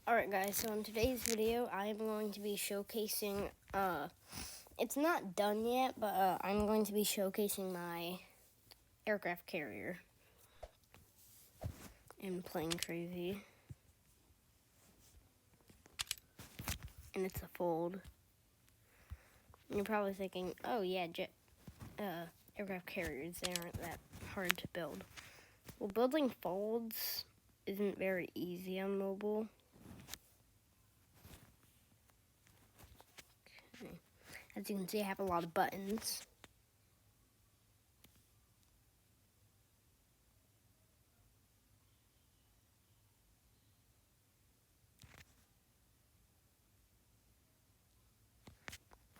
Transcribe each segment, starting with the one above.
Alright guys, so in today's video I am going to be showcasing, it's not done yet, but I'm going to be showcasing my aircraft carrier and playing crazy. And it's a fold. And you're probably thinking, oh yeah, aircraft carriers, they aren't that hard to build. Well, building folds isn't very easy on mobile. As you can see, I have a lot of buttons.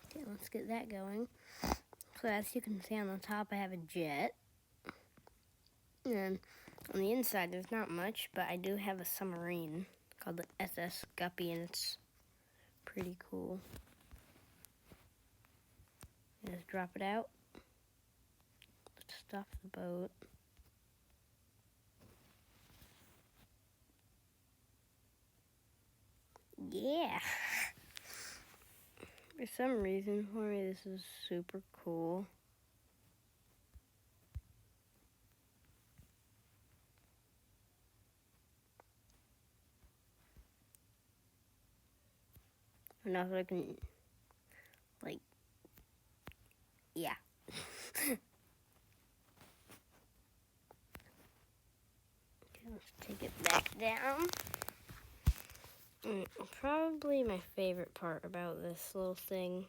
Okay, let's get that going. So as you can see on the top, I have a jet. And on the inside, there's not much, but I do have a submarine called the SS Guppy, and it's pretty cool. Just drop it out. Let's stop the boat. Yeah! For some reason for me, this is super cool. And also I can, like, yeah. Okay, let's take it back down. Probably my favorite part about this little thing,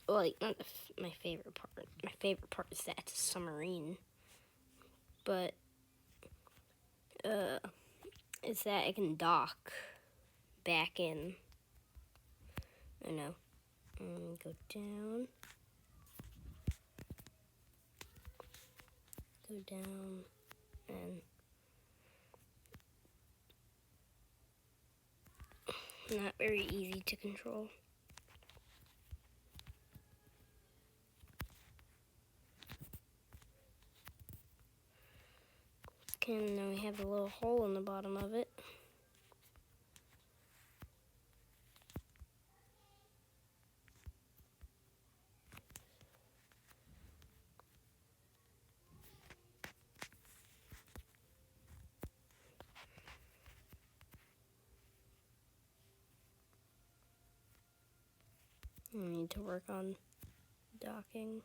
well, like, not my favorite part. My favorite part is that it's a submarine. But, it's that it can dock back in. I know. Go down. Go down. And not very easy to control. Okay, and then we have a little hole in the bottom of it. I need to work on docking.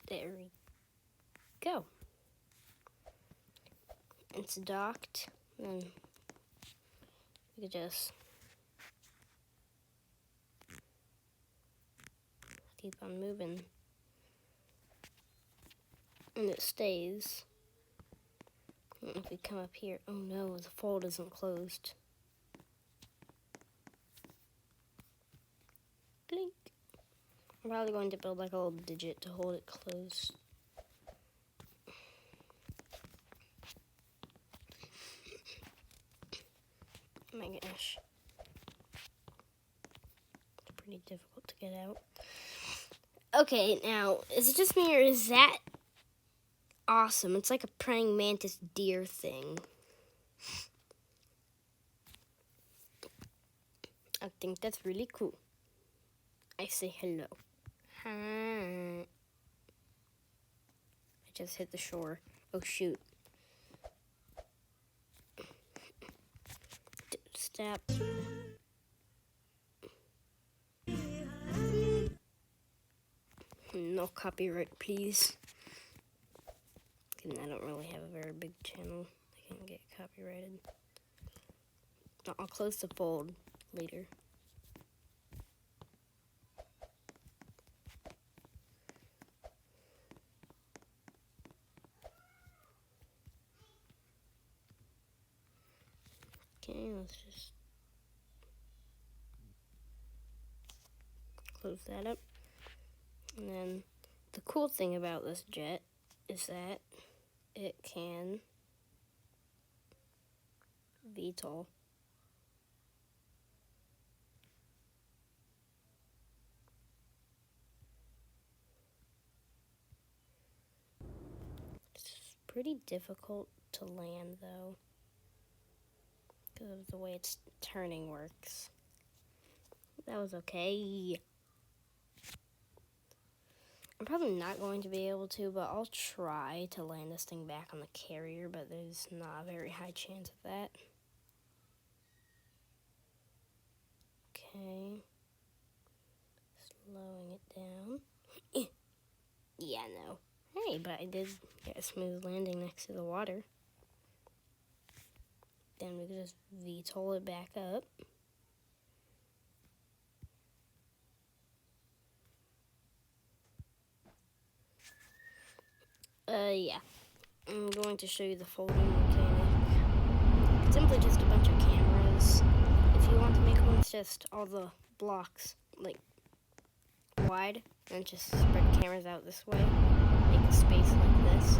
There we go. It's docked, and you could just keep on moving. And it stays. And if we come up here, oh no, the fold isn't closed. Blink. I'm probably going to build like a little digit to hold it closed. Oh my gosh. It's pretty difficult to get out. Okay, now, is it just me or is that awesome? It's like a praying mantis deer thing. I think that's really cool. I say hello. Hi. I just hit the shore. Oh shoot. Step. No copyright, please. And I don't really have a very big channel. I can't get copyrighted. I'll close the fold later. Okay, let's just close that up. And then the cool thing about this jet is that it can VTOL. pretty difficult to land, though, because of the way its turning works. That was okay. I'm probably not going to be able to, but I'll try to land this thing back on the carrier, but there's not a very high chance of that. Okay. Slowing it down. Yeah, no. Hey, but I did get a smooth landing next to the water. Then we can just VTOL it back up. Yeah. I'm going to show you the folding mechanic. It's simply just a bunch of cameras. If you want to make one, it's just all the blocks, like, wide, and just spread cameras out this way. Make a space like this.